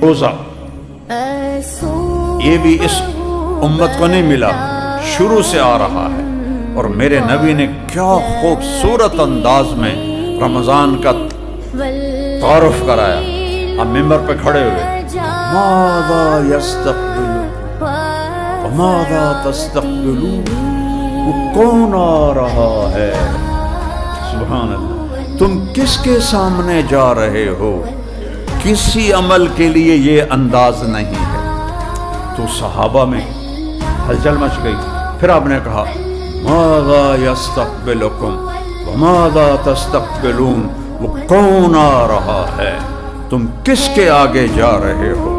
روزہ یہ بھی اس امت کو نہیں ملا، شروع سے آ رہا ہے، اور میرے نبی نے کیا خوبصورت انداز میں رمضان کا تعارف کرایا۔ اب ممبر پہ کھڑے ہوئے، ماذا یستقبل وماذا تستقبلون، وہ کون آ رہا ہے؟ سبحان اللہ، تم کس کے سامنے جا رہے ہو؟ کسی عمل کے لیے یہ انداز نہیں ہے۔ تو صحابہ میں ہلچل مچ گئی۔ پھر آپ نے کہا ماذا یستقبلکم وماذا تستقبلون، وہ کون آ رہا ہے؟ تم کس کے آگے جا رہے ہو؟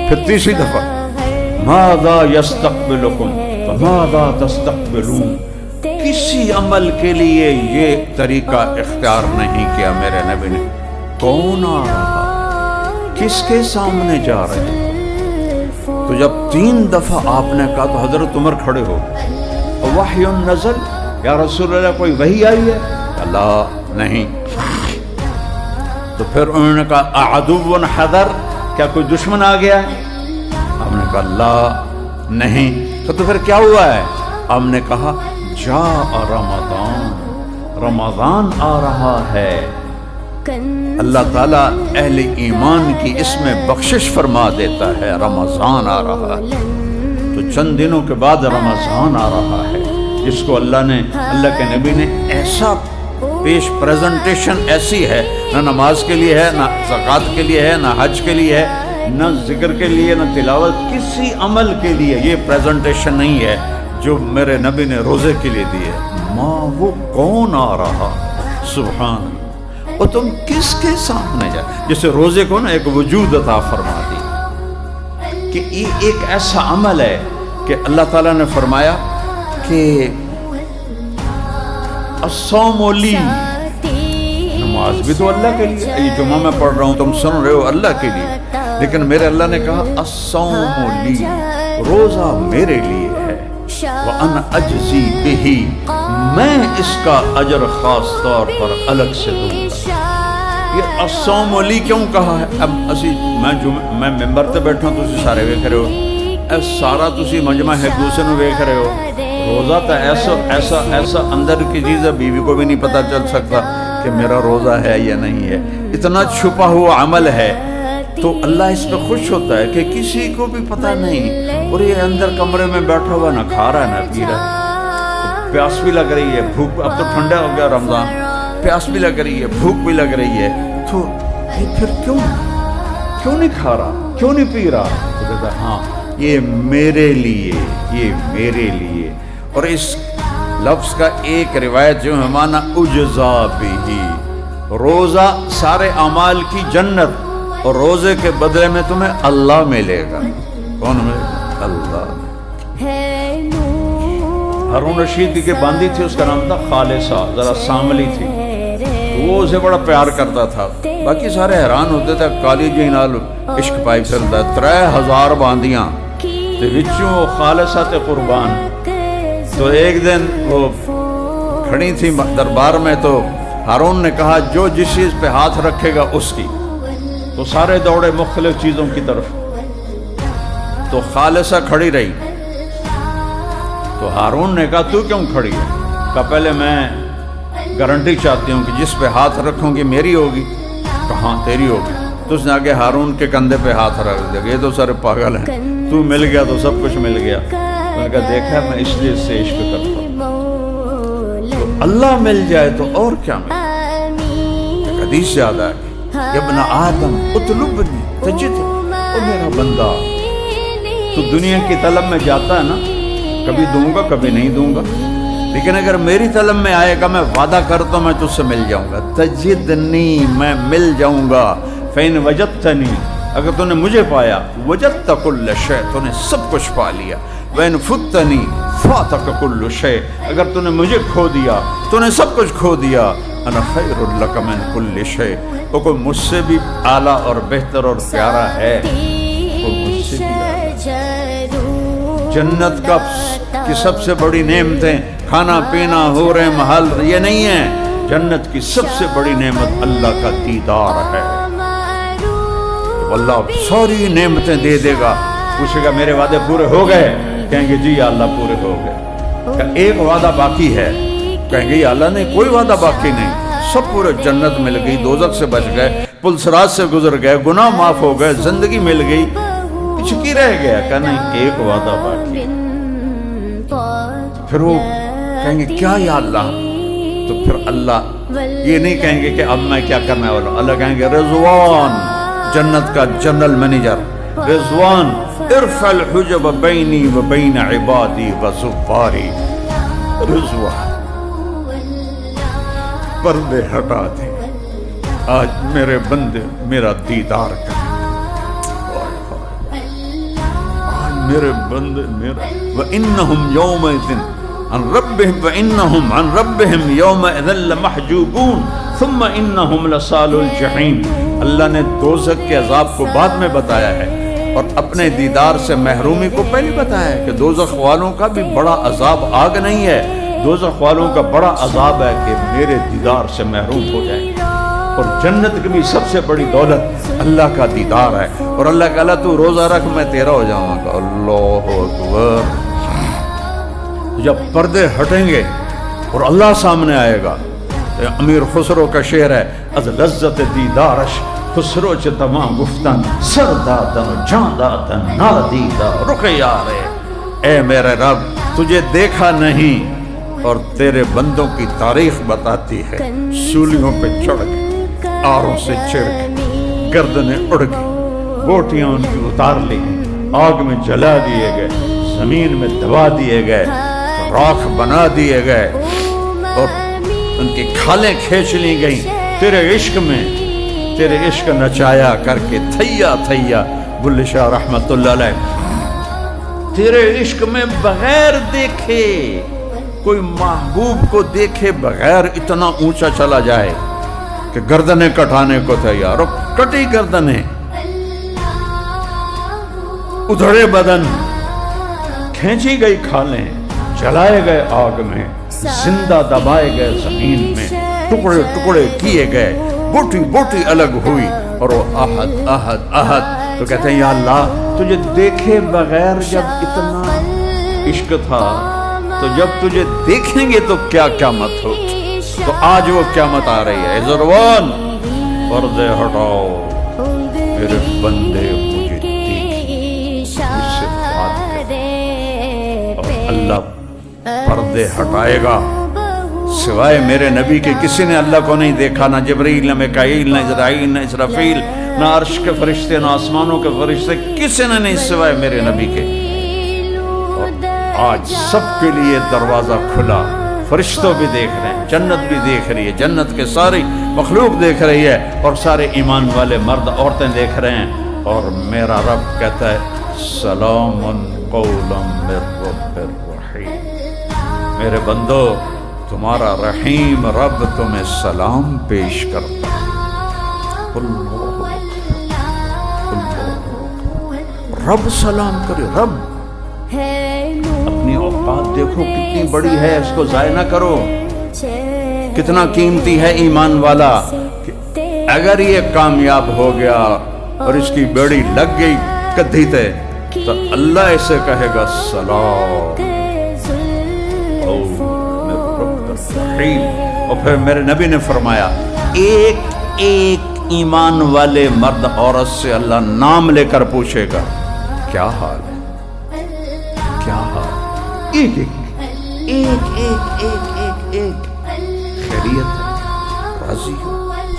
پھر تیسری دفعہ ماذا یستقبلکم وماذا تستقبلون، کسی عمل کے لیے یہ طریقہ اختیار نہیں کیا میرے نبی نے۔ کون آ رہا، کس کے سامنے جا رہے ہیں؟ تو جب 3 دفعہ آپ نے کہا تو حضرت عمر کھڑے ہو، وحی نزل، یا رسول اللہ کوئی وحی آئی ہے؟ اللہ نہیں۔ تو پھر انہوں نے کہا اعدو حضر، کیا کوئی دشمن آ گیا ہے؟ ہم نے کہا اللہ نہیں۔ تو پھر کیا ہوا ہے؟ ہم نے کہا جاء رمضان، رمضان آ رہا ہے۔ اللہ تعالیٰ اہل ایمان کی اس میں بخشش فرما دیتا ہے، رمضان آ رہا ہے۔ تو چند دنوں کے بعد رمضان آ رہا ہے، جس کو اللہ کے نبی نے ایسا پیش پریزنٹیشن ایسی ہے، نہ نماز کے لیے ہے، نہ زکوٰۃ کے لیے ہے، نہ حج کے لیے ہے، نہ ذکر کے لیے، نہ تلاوت، کسی عمل کے لیے یہ پریزنٹیشن نہیں ہے جو میرے نبی نے روزے کے لیے دی ہے۔ ماں وہ کون آ رہا، سبحان اللہ، اور تم کس کے سامنے جائے؟ جیسے روزے کو نا ایک وجود عطا فرما دی کہ یہ ایک ایسا عمل ہے کہ اللہ تعالیٰ نے فرمایا کہ الصوم لی، نماز بھی تو اللہ کے لیے، یہ جمعہ میں پڑھ رہا ہوں تم سن رہے ہو اللہ کے لیے، لیکن میرے اللہ نے کہا الصوم لی، روزہ میرے لیے ہے، وَأَنَا أَجْزِي بِهِ، میں اس کا اجر خاص طور پر الگ سے دوں گا۔ یہ الصوم لی کیوں کہا ہے؟ اب میں ممبر تے بیٹھا ہوں، تسی سارے ویکھ رہے ہو، سارا تسی مجمع ایک دوسرے نو ویکھ رہے ہو۔ روزہ تو ایسا اندر کی چیز ہے، بیوی کو بھی نہیں پتہ چل سکتا کہ میرا روزہ ہے یا نہیں ہے، اتنا چھپا ہوا عمل ہے۔ تو اللہ اس پہ خوش ہوتا ہے کہ کسی کو بھی پتہ نہیں، اور یہ اندر کمرے میں بیٹھا ہوا نہ کھا رہا ہے نہ پی رہا ہے، پیاس بھی لگ رہی ہے، بھوک، اب تو ٹھنڈا ہو گیا رمضان، پیاس بھی لگ رہی ہے، بھوک بھی لگ رہی ہے، تو یہ پھر کیوں نہیں کھا رہا، کیوں نہیں پی رہا؟ تو کہتا ہے ہاں یہ میرے لیے، یہ میرے لیے۔ اور اس لفظ کا ایک روایت جو ہے مانا اجزا بھی، روزہ سارے اعمال کی جنت، اور روزے کے بدلے میں تمہیں اللہ ملے گا۔ کون ملے گا؟ اللہ۔ ہارون رشید کی باندھی تھی، اس کا نام تھا خالصہ، ذرا ساملی تھی، وہ اسے بڑا پیار کرتا تھا، باقی سارے حیران ہوتے تھے، کالی جی نال عشق پائی کرتا ہے، 3000 باندیاں تے وچوں وہ خالصہ تے قربان۔ تو ایک دن وہ کھڑی تھی دربار میں، تو ہارون نے کہا جو جس چیز پہ ہاتھ رکھے گا اس کی، تو سارے دوڑے مختلف چیزوں کی طرف، تو خالصہ کھڑی رہی۔ تو ہارون نے کہا تو کیوں کھڑی ہے؟ کہا پہلے میں گارنٹی چاہتی ہوں کہ جس پہ ہاتھ رکھوں گی میری ہوگی۔ کہاں تیری ہوگی؟ تو اس نے آگے ہارون کے کندھے پہ ہاتھ رکھ دیا، یہ تو سارے پاگل ہیں، تو مل گیا تو سب کچھ مل گیا۔ میں نے کہا دیکھا میں اس لیے سے عشق کرتا ہوں، تو اللہ مل جائے تو اور کیا ملے۔ حدیث یاد آ گئی، ابن آدم اطلبنی تجد، او میرا بندہ تو دنیا کی طلب میں جاتا ہے نا، کبھی دوں گا کبھی نہیں دوں گا، لیکن اگر میری طلب میں آئے گا میں وعدہ کرتا ہوں میں تجھ سے مل جاؤں گا، تجدنی میں مل جاؤں گا، فین وجدتنی اگر تو نے مجھے پایا، وجدت کل شے تو نے سب کچھ پا لیا، وین فتنی فاتک کل شے اگر تو نے مجھے کھو دیا تو نے سب کچھ کھو دیا، انا خیر لک من کل شے، وہ کوئی مجھ سے بھی اعلیٰ اور بہتر اور پیارا ہے، وہ مجھ سے بھی اعلیٰ۔ جنت کی سب سے بڑی نعمتیں کھانا پینا حور محل یہ نہیں ہے، جنت کی سب سے بڑی نعمت اللہ کا دیدار ہے۔ اللہ ساری نعمتیں دے دے گا. پوچھے گا میرے وعدے پورے ہو گئے؟ کہیں گے جی یا اللہ پورے ہو گئے. کہ ایک وعدہ باقی ہے؟ کہیں گے یا اللہ نہیں کوئی وعدہ باقی نہیں، سب پورے جنت مل گئی، دوزخ سے بچ گئے، پل صراط سے گزر گئے، گناہ معاف ہو گئے، زندگی مل گئی، کچھ کی رہ گیا؟ کہ نہیں ایک وعدہ باقی. پھر وہ کہیں گے کیا یا اللہ؟ تو پھر اللہ یہ نہیں کہیں گے کہ اب میں کیا کرنے والا ہوں، اللہ کہیں گے رضوان، جنت کا جنرل مینیجر رضوان، ارفع الحجب بینی و بین عبادی و زفاری. رضوان پردے ہٹا دے، آج میرے بندے میرا دیدار کریں، آج میرے بندے میرا. وَإِنَّهُمْ يَوْمَئِذٍ عن ربهم وَإِنَّهُمْ عن ربهم يَوْمَئِذٍ لَمَحْجُوبُونَ ثُمَّ إِنَّهُمْ لَصَالُو الْجَحِيمِ. اللہ نے دوزخ کے عذاب کو بعد میں بتایا ہے اور اپنے دیدار سے محرومی کو پہلے بتایا ہے کہ دوزخ والوں کا بھی بڑا عذاب آگ نہیں ہے، دوزخ والوں کا بڑا عذاب ہے کہ میرے دیدار سے محروم ہو جائیں. اور جنت کی بھی سب سے بڑی دولت اللہ کا دیدار ہے. اور اللہ کہا تو روزہ رکھ میں تیرا ہو جاؤں گا. اللہ اکبر. جب پردے ہٹیں گے اور اللہ سامنے آئے گا، امیر خسرو کا شعر ہے از لذت دیدارش خسرو چ تمام گفتن سر دادن جان دادن نادیدہ رخ یارے. اے میرے رب تجھے دیکھا نہیں اور تیرے بندوں کی تاریخ بتاتی ہے. سولیوں پہ چڑھ گئے، آروں سے چڑھ گئے، گردنیں اڑ گئی، بوٹیاں ان کی اتار لی، آگ میں جلا دیے گئے، زمین میں دبا دیے گئے، راکھ بنا دیے گئے اور ان کی کھالیں کھینچ لی گئیں. تیرے عشق میں تیرے عشق نچایا کر کے تھیا تھیا. بلے شاہ رحمت اللہ علیہ تیرے عشق میں بغیر دیکھے کوئی محبوب کو دیکھے بغیر اتنا اونچا چلا جائے کہ گردنیں کٹانے کو تیار، اور کٹی گردنیں، ادھڑے بدن، کھینچی گئی کھالیں، جلائے گئے آگ میں، زندہ دبائے گئے زمین میں، ٹکڑے ٹکڑے کیے گئے، بوٹی بوٹی الگ ہوئی. اور وہ احد احد احد. تو کہتے ہیں یا اللہ تجھے دیکھے بغیر جب اتنا عشق تھا تو جب تجھے دیکھیں گے تو کیا قیامت ہو. تو آج وہ قیامت آ رہی ہے. ضروان پردے ہٹاؤ میرے بندے مجھے دیکھیں. اس سے بات اور اللہ پردے ہٹائے گا. سوائے میرے نبی کے کسی نے اللہ کو نہیں دیکھا، نہ جبریل، نہ میکائیل، نہ اسرائیل، نہ اسرافیل، نہ عرش کے فرشتے، نہ آسمانوں کے فرشتے، کسی نے نہیں سوائے میرے نبی کے. اور آج سب کے لیے دروازہ کھلا. فرشتوں بھی دیکھ رہے ہیں، جنت بھی دیکھ رہی ہے، جنت کے ساری مخلوق دیکھ رہی ہے، اور سارے ایمان والے مرد عورتیں دیکھ رہے ہیں. اور میرا رب کہتا ہے سلام قولا من رب الرحیم. میرے بندو تمہارا رحیم رب تمہیں سلام پیش کرتا ہے. رب سلام کرے. رب اپنی اوقات دیکھو کتنی بڑی ہے، اس کو ضائع نہ کرو. کتنا قیمتی ہے ایمان والا. اگر یہ کامیاب ہو گیا اور اس کی بیڑی لگ گئی کدھی تے تو اللہ اسے کہے گا سلام. اور پھر میرے نبی نے فرمایا ایک ایک ایمان والے مرد عورت سے اللہ نام لے کر پوچھے گا کیا حال ہے، کیا حال. ایک ایک ایک ایک ایک ایک ایک خیریت ہے، راضی ہو،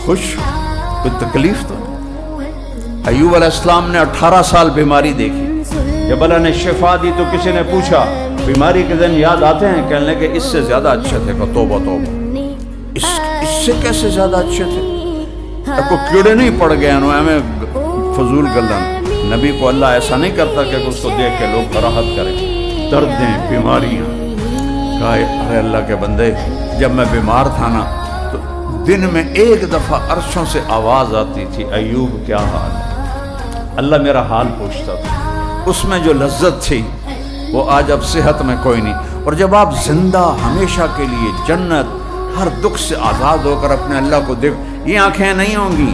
خوش ہو، کوئی تکلیف تو نہیں. ایوب علیہ السلام نے 18 سال بیماری دیکھی. جب اللہ نے شفا دی تو کسی نے پوچھا بیماری کے دن یاد آتے ہیں؟ کہنے لگے اس سے زیادہ اچھے تھے. کہ توبہ توبہ، اس سے کیسے زیادہ اچھے تھے؟ اب کو کیڑے نہیں پڑ گئے ہمیں فضول گلن. نبی کو اللہ ایسا نہیں کرتا کہ اس کو دیکھ کے لوگ راحت کریں. دردیں، بیماریاں. کہا ارے اللہ کے بندے جب میں بیمار تھا نا تو دن میں ایک دفعہ عرشوں سے آواز آتی تھی ایوب کیا حال ہے. اللہ میرا حال پوچھتا تھا. اس میں جو لذت تھی وہ آج اب صحت میں کوئی نہیں. اور جب آپ زندہ ہمیشہ کے لیے جنت ہر دکھ سے آزاد ہو کر اپنے اللہ کو دیکھ، یہ آنکھیں نہیں ہوں گی،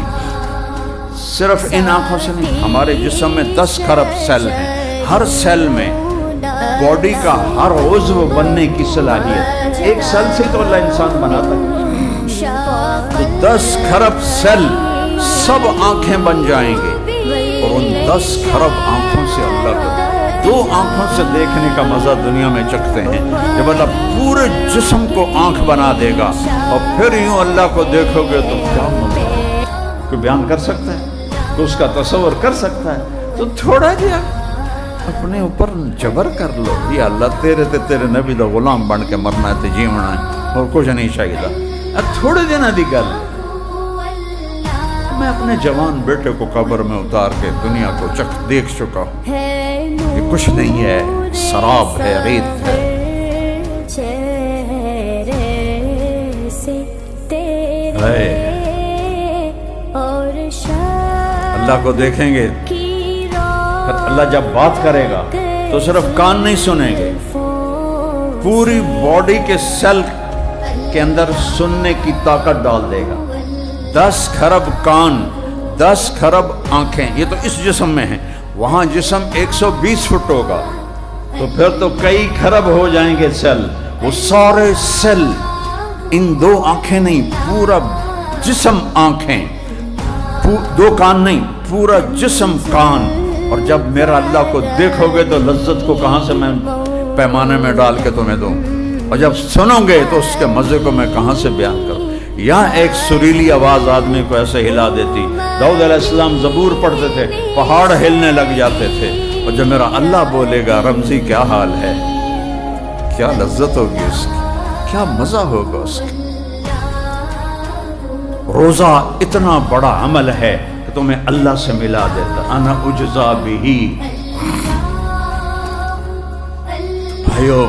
صرف ان آنکھوں سے نہیں، ہمارے جسم میں 10 خرب سیل ہیں، ہر سیل میں باڈی کا ہر عضو بننے کی صلاحیت، ایک سیل سے تو اللہ انسان بناتا ہے، تو 10 خرب سیل سب آنکھیں بن جائیں گے، اور ان 10 خرب آنکھوں سے اللہ کو 2 آنکھوں سے دیکھنے کا مزہ دنیا میں چکھتے ہیں، جب اللہ پورے جسم کو آنکھ بنا دے گا اور پھر یوں اللہ کو دیکھو گے تو کیا مزہ ہے، کوئی بیان کر سکتا ہے، تو اس کا تصور کر سکتا ہے، تو تھوڑا جہا اپنے اوپر جبر کر لو، یا اللہ تیرے نبی دا غلام بن کے مرنا ہے تے جیونا ہے اور کچھ نہیں چاہیے، تھوڑے دن دی گل، میں اپنے جوان بیٹے کو قبر میں اتار کے دنیا کو دیکھ چکا ہوں، یہ کچھ نہیں ہے، سراب ہے، ریت ہے، اللہ کو دیکھیں گے، پھر اللہ جب بات کرے گا تو صرف کان نہیں سنیں گے، پوری باڈی کے سیل کے اندر سننے کی طاقت ڈال دے گا، 10 خرب کان، 10 خرب آنکھیں، یہ تو اس جسم میں ہیں، وہاں جسم 120 فٹ ہوگا، تو پھر تو کئی خرب ہو جائیں گے سیل، وہ سارے سیل، ان 2 آنکھیں نہیں، پورا جسم آنکھیں، 2 کان نہیں، پورا جسم کان، اور جب میرا اللہ کو دیکھو گے تو لذت کو کہاں سے میں پیمانے میں ڈال کے تمہیں دوں، اور جب سنو گے تو اس کے مزے کو میں کہاں سے بیان کروں، یا ایک سریلی آواز آدمی کو ایسے ہلا دیتی، داؤد علیہ السلام زبور پڑھتے تھے، پہاڑ ہلنے لگ جاتے تھے، اور جب میرا اللہ بولے گا رمزی کیا حال ہے، کیا لذت ہوگی اس کی، کیا مزہ ہوگا اس کی۔ روزہ اتنا بڑا عمل ہے کہ تمہیں اللہ سے ملا دیتا، انا اجزا بہی۔ بھائیو،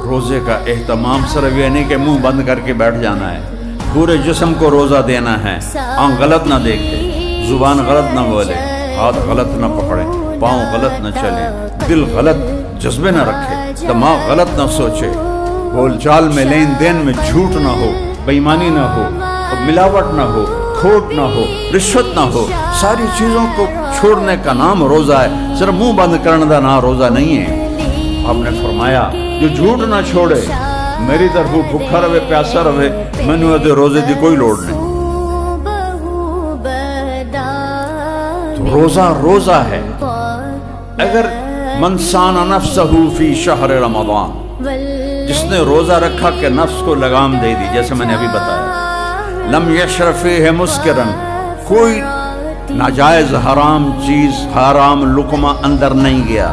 روزے کا اہتمام صرف یہ نہیں کہ منہ بند کر کے بیٹھ جانا ہے، پورے جسم کو روزہ دینا ہے، آنکھ غلط نہ دیکھے، زبان غلط نہ بولے، ہاتھ غلط نہ پکڑے، پاؤں غلط نہ چلے، دل غلط جذبے نہ رکھے، دماغ غلط نہ سوچے، بول چال میں لین دین میں جھوٹ نہ ہو، بے ایمانی نہ ہو، ملاوٹ نہ ہو، کھوٹ نہ ہو، رشوت نہ ہو، ساری چیزوں کو چھوڑنے کا نام روزہ ہے، صرف منہ بند کرنے کا نام روزہ نہیں ہے۔ آپ نے فرمایا جو جھوٹ نہ چھوڑے میری طرف بھوکا رہے پیاسا رہے، میں نے روزے دی کوئی لوڑ نہیں۔ تو روزہ روزہ ہے، اگر من سان نفسہ فی شہر رمضان، جس نے روزہ رکھا کہ نفس کو لگام دے دی، جیسے میں نے ابھی بتایا، لم یشرب فیہ مسکرن، کوئی ناجائز حرام چیز، حرام لقمہ اندر نہیں گیا،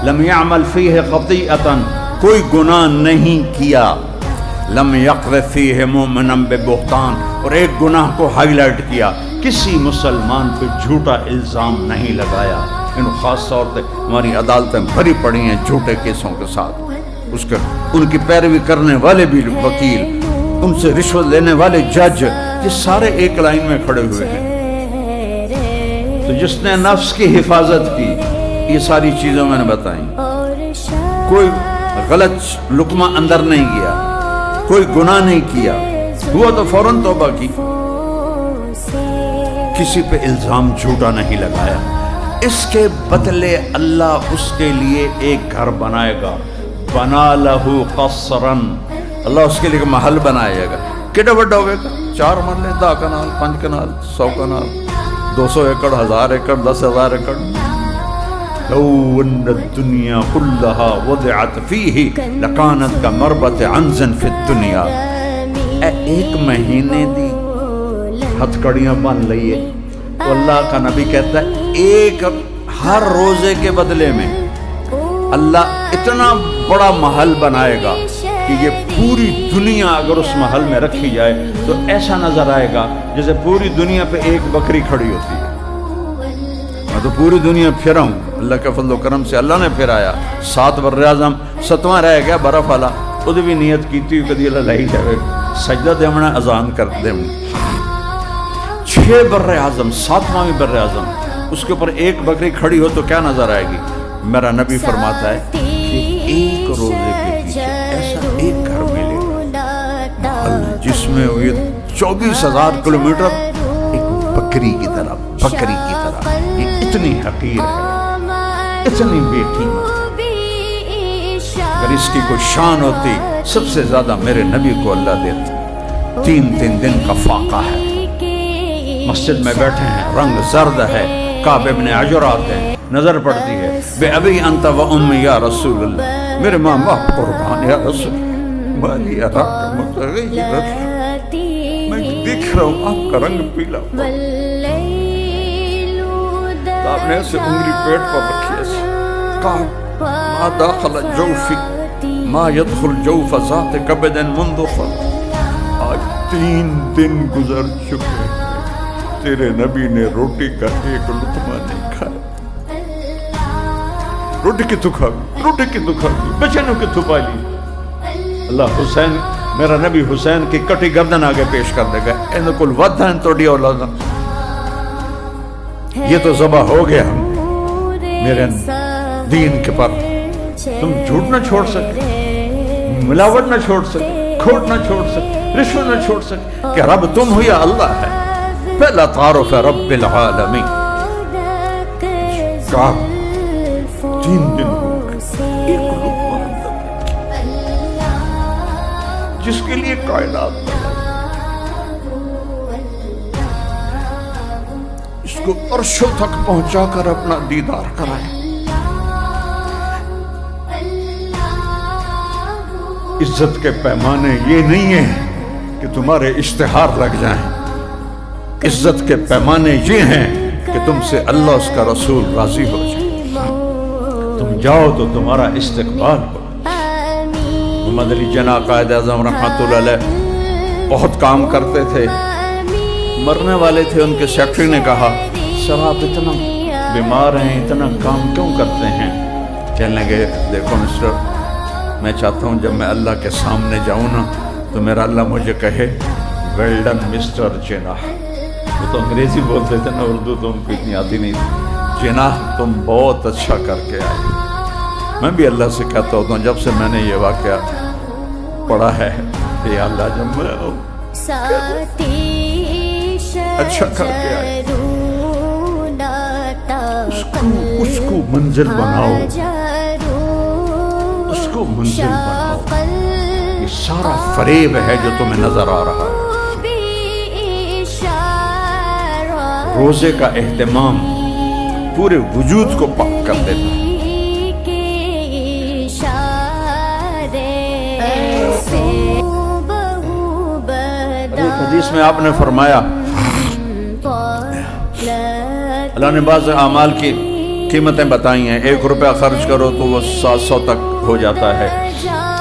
لم یعمل فیہ خطیئتا، کوئی گناہ نہیں کیا، لم یقذف فیہ مؤمنا ببہتان، اور ایک گناہ کو ہائی لائٹ کیا، کسی مسلمان پہ جھوٹا الزام نہیں لگایا، ان خاص طور پہ ہماری عدالتیں بھری پڑی ہیں جھوٹے کیسوں کے ساتھ، ان کی پیروی کرنے والے بھی وکیل، ان سے رشوت لینے والے جج، یہ سارے ایک لائن میں کھڑے ہوئے ہیں۔ تو جس نے نفس کی حفاظت کی، یہ ساری چیزیں میں نے بتائیں، کوئی غلط لقمہ اندر نہیں گیا، کوئی گناہ نہیں کیا، ہوا تو فوراً توبہ کی، کسی پہ الزام جھوٹا نہیں لگایا، اس کے بدلے اللہ اس کے لیے ایک گھر بنائے گا، بنا لہو قصرن، اللہ اس کے لیے محل بنائے گا، کیڑا بڑا ہوئے گا، 4 مرلے، 10 کنال، 5 کنال، 100 کنال، 200 ایکڑ، 1000 ایکڑ، 10,000 ایکڑ، لو ان الدنیا کلہا وضعت فیہ لکانت کا مربت عنز فی الدنیا، ایک مہینے دی ہتھ کڑیاں بن لئیے، تو اللہ کا نبی کہتا ہے ایک ہر روزے کے بدلے میں اللہ اتنا بڑا محل بنائے گا کہ یہ پوری دنیا اگر اس محل میں رکھی جائے تو ایسا نظر آئے گا جیسے پوری دنیا پہ ایک بکری کھڑی ہوتی ہے۔ میں تو پوری دنیا پھرا ہوں، اللہ کے فضل و کرم سے اللہ نے پھرایا، 7 براعظم، 7واں رہ گیا برف والا، خود بھی نیت کیتی ہوئی کدی اللہ لائی جائے سجدہ دے منا اذان کر دے، 6 براعظم، 7واں بھی براعظم، اس کے اوپر ایک بکری کھڑی ہو تو کیا نظر آئے گی؟ میرا نبی فرماتا ہے کہ ایک روزے کے پیچھے ایسا ایک گھر ملے گا جس میں یہ 24,000 کلومیٹر ایک بکری کی طرح، بکری کی طرح. یہ اتنی حقیر ہے، اتنی بے قیمت ہے. اگر اس کی کوئی شان ہوتی سب سے زیادہ میرے نبی کو اللہ دیتا. 3 دن کا فاقہ ہے، مسجد میں بیٹھے ہیں، رنگ زرد ہے، کعب ابن عجر آتے ہیں، نظر پڑتی ہے. بے ابی انت و امی یا رسول اللہ، میرے ماں باپ قربان یا رسول مالی اراک متغیرت، میں دیکھ رہا ہوں آپ کا رنگ پیلا. آپ نے ایسے انگلی پیٹ پر رکھی ایسے، کعب ما داخل جوفی ما يدخل جوف ذات کبد منذ خلق. آج 3 دن گزر چکے، تیرے نبی نے روٹی کا ایک لقمہ نہیں کھایا. روٹی کی تو کھا گئی، روٹی کی تو کھا گئی، بچنوں کی تو پالی. اللہ حسین، میرا نبی حسین کی کٹی گردن آگے پیش کر دے گا. ان کل ودھن توڑی اولاد، یہ تو ذبح ہو گیا میرے دین کے پر. تم جھوٹ نہ چھوڑ سکے، ملاوٹ نہ چھوڑ سکے، کھوٹ نہ چھوڑ سکے، رشوت نہ چھوڑ سکے. کہ رب تم ہو یا اللہ ہے؟ پہلا تعارف ہے رب العالمین. کعب 3 دن ہو گئے، ایک لقمہ جس کے لیے کائنات بنا، اس کو عرشوں تک پہنچا کر اپنا دیدار کرائے. عزت کے پیمانے یہ نہیں ہیں کہ تمہارے اشتہار لگ جائیں. عزت کے پیمانے یہ ہیں کہ تم سے اللہ اس کا رسول راضی ہو جائے. تم جاؤ تو تمہارا استقبال ہو. محمد علی جناح قائد اعظم رحمۃ اللہ علیہ بہت کام کرتے تھے، مرنے والے تھے. ان کے سیکرٹری نے کہا سر آپ اتنا بیمار ہیں، اتنا کام کیوں کرتے ہیں؟ کہنے لگے دیکھو مسٹر، میں چاہتا ہوں جب میں اللہ کے سامنے جاؤں نا تو میرا اللہ مجھے کہے ویل ڈن مسٹر جناح. وہ تو انگریزی بولتے تھے نا، اردو تو ان کو اتنی آتی نہیں تھی. جناح تم بہت اچھا کر کے آئے. میں بھی اللہ سے کہتا ہوتا ہوں جب سے میں نے یہ واقعہ پڑھا ہے کہ یا اللہ جب میں اچھا کر کے آئے، اس کو منزل بناؤ، اس کو منزل بناؤ. یہ سارا فریب ہے جو تمہیں نظر آ رہا ہے. روزے کا اہتمام پورے وجود کو پاک کر دیتا ہے. حدیث میں آپ نے فرمایا اللہ نے بعض اعمال کی قیمتیں بتائی ہیں. 1 روپیہ خرچ کرو تو وہ 700 تک ہو جاتا ہے،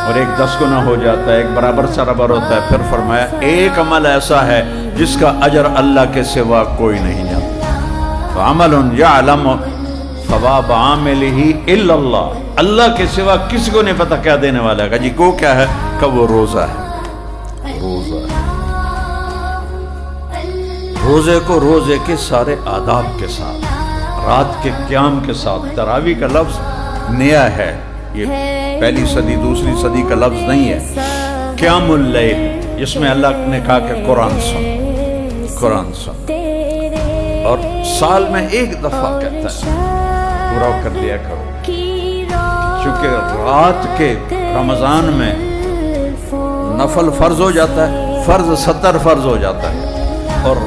اور 1 10 گنا ہو جاتا ہے، 1 برابر برابر ہوتا ہے. پھر فرمایا ایک عمل ایسا ہے جس کا اجر اللہ کے سوا کوئی نہیں جانتا. فعمل یعلم ثواب عاملہ الا اللہ، اللہ کے سوا کسی کو نہیں پتہ کیا دینے والا ہے. جی کو کیا ہے؟ کہ وہ روزہ ہے. روزہ ہے. روزے کو روزے کے سارے آداب کے ساتھ، رات کے قیام کے ساتھ. تراویح کا لفظ نیا ہے، یہ پہلی صدی دوسری صدی کا لفظ نہیں ہے. قیام اللیل، جس میں اللہ نے کہا کہ قرآن سن، قرآن سن، اور سال میں 1 دفعہ کہتا ہے پورا کر لیا کرو. چونکہ رات کے رمضان میں نفل فرض ہو جاتا ہے، فرض 70 فرض ہو جاتا ہے، اور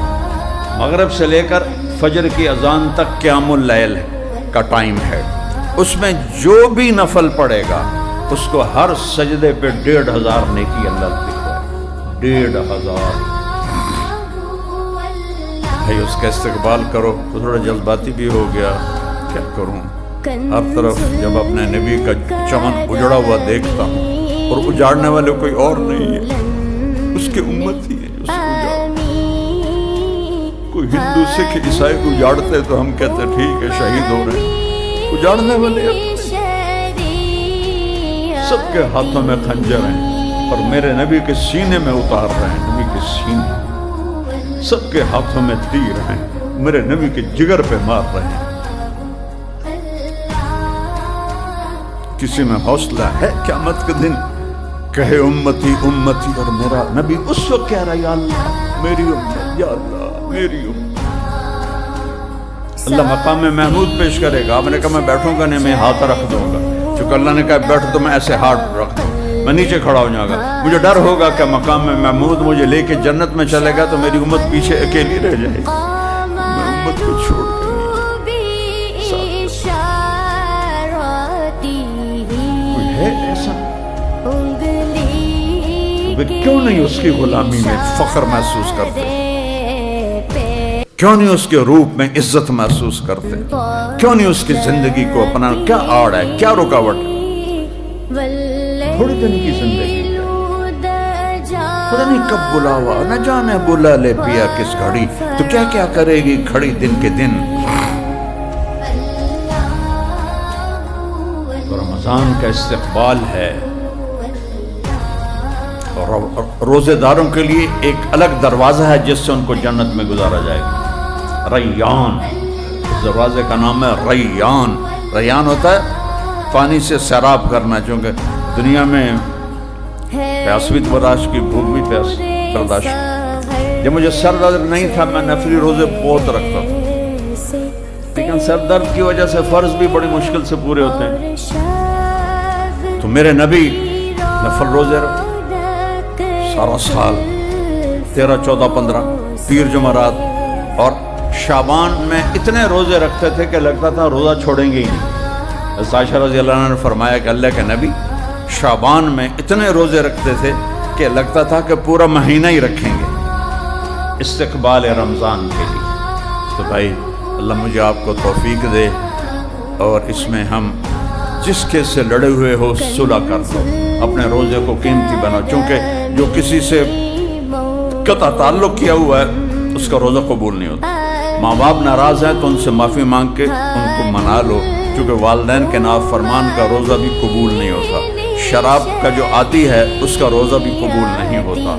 مغرب سے لے کر فجر کی اذان تک قیام اللیل کا ٹائم ہے. اس میں جو بھی نفل پڑے گا اس کو ہر سجدے پہ 1500 نیکی اللہ لکھتا ہے. 1500. بھائی اس کا استقبال کرو. تو تھوڑا جذباتی بھی ہو گیا، کیا کروں. ہر طرف جب اپنے نبی کا چمن اجڑا ہوا دیکھتا ہوں، اور اجاڑنے والے کوئی اور نہیں ہے، اس کے امت ہی ہے جو اس کو اجاڑ. کوئی ہندو سکھ عیسائی کو اجاڑتے تو ہم کہتے ٹھیک ہے شہید ہو رہے ہیں. اجاڑنے والے سب کے ہاتھوں میں خنجر ہیں، اور میرے نبی کے سینے میں اتار رہے ہیں. نبی کے سینے، سب کے ہاتھوں میں تیر ہیں، میرے نبی کے جگر پہ مار رہے ہیں. کسی میں حوصلہ ہے قیامت کے دن کہے امتی امتی، اور میرا نبی اس وقت کہہ رہا یا اللہ میری امت، یا اللہ میری امت. اللہ مقام محمود پیش کرے گا. آپ نے کہا میں بیٹھوں گا نہیں, میں ہاتھ رکھ دوں گا. چونکہ اللہ نے کہا بیٹھ تو میں ایسے ہاتھ رکھ دوں, میں نیچے کھڑا ہو جاؤں گا. مجھے ڈر ہوگا کہ مقام محمود مجھے لے کے جنت میں چلے گا تو میری امت پیچھے اکیلی رہ جائے گی. میں امت کو چھوڑ کر کوئی ہے ایسا, کیوں نہیں اس کی غلامی میں فخر محسوس کرتے, کیوں نہیں اس کے روپ میں عزت محسوس کرتے, کیوں نہیں اس کی زندگی کو اپنا, کیا آڑ ہے, کیا رکاوٹ ہے؟ تھوڑے دن کی زندگی ہے, پتہ نہیں کب بلاوا, نہ جانے بلا لے پیا کس گھڑی, تو کیا کیا کرے گی کھڑی دن کے دن. رمضان کا استقبال ہے, روزے داروں کے لیے ایک الگ دروازہ ہے جس سے ان کو جنت میں گزارا جائے گا. ریان, اس دروازے کا نام ہے ریان. ریان ہوتا ہے پانی سے سیراب کرنا, چونکہ دنیا میں پیاس بھی برداشت کی, بھوک بھی پیاس برداشت. جب مجھے سر درد نہیں تھا میں نفلی روزے بہت رکھتا تھا, لیکن سر درد کی وجہ سے فرض بھی بڑی مشکل سے پورے ہوتے ہیں. تو میرے نبی نفل روزے سارا سال 13, 14, 15 پیر جمعرات اور شعبان میں اتنے روزے رکھتے تھے کہ لگتا تھا روزہ چھوڑیں گے ہی نہیں. عائشہ رضی اللہ عنہ نے فرمایا کہ اللہ کے نبی شعبان میں اتنے روزے رکھتے تھے کہ لگتا تھا کہ پورا مہینہ ہی رکھیں گے استقبال رمضان کے لیے. تو بھائی اللہ مجھے آپ کو توفیق دے اور اس میں ہم جس کے سے لڑے ہوئے ہو صلح کر دو, اپنے روزے کو قیمتی بناؤ. چونکہ جو کسی سے قطع تعلق کیا ہوا ہے اس کا روزہ قبول نہیں ہوتا. ماں باپ ناراض ہیں تو ان سے معافی مانگ کے ان کو منا لو, کیونکہ والدین کے نافرمان کا روزہ بھی قبول نہیں ہوتا. شراب کا جو عادی ہے اس کا روزہ بھی قبول نہیں ہوتا,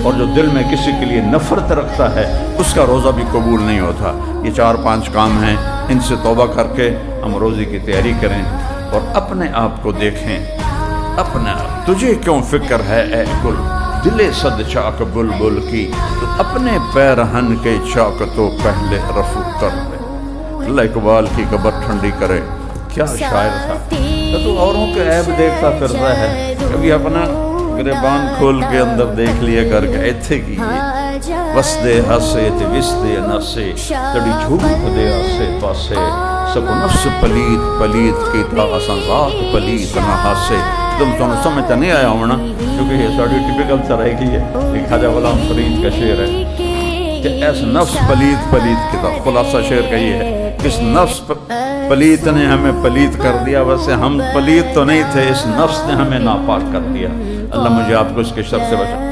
اور جو دل میں کسی کے لیے نفرت رکھتا ہے اس کا روزہ بھی قبول نہیں ہوتا. یہ 4-5 کام ہیں, ان سے توبہ کر کے ہم روزے کی تیاری کریں اور اپنے آپ کو دیکھیں. اپنے آپ, تجھے کیوں فکر ہے اے گل, دلے صد چاک بلبل کی, تو اپنے پیرہن کے چاک تو پہلے رفو کر دے. اللہ اقبال کی قبر ٹھنڈی کرے, کیا شاعر تھا. تو اوروں کے عیب دیکھتا پھرتا ہے, کبھی اپنا گریبان کھول کے اندر دیکھ لیا کر کے ایتھے کی وسدے ہسے تے وسدے نسے تڑی جھوٹ دے آسے پاسے سکو نفس پلید پلید کی تا اساں ذات پلید نہ ہاسے. تم تو سمجھتا نہیں آیا ہونا کیونکہ یہ ساڑھی ٹپیکل طرح کی ہے. ایک خواجہ غلام فرید کا شعر ہے کہ ایس نفس پلید پلید کی تا, خلاصہ شعر کا یہ ہے کہ اس نفس پلید نے ہمیں پلید کر دیا, ویسے ہم پلید تو نہیں تھے, اس نفس نے ہمیں ناپاک کر دیا. اللہ مجھے آپ کو اس کے شر سے بچا.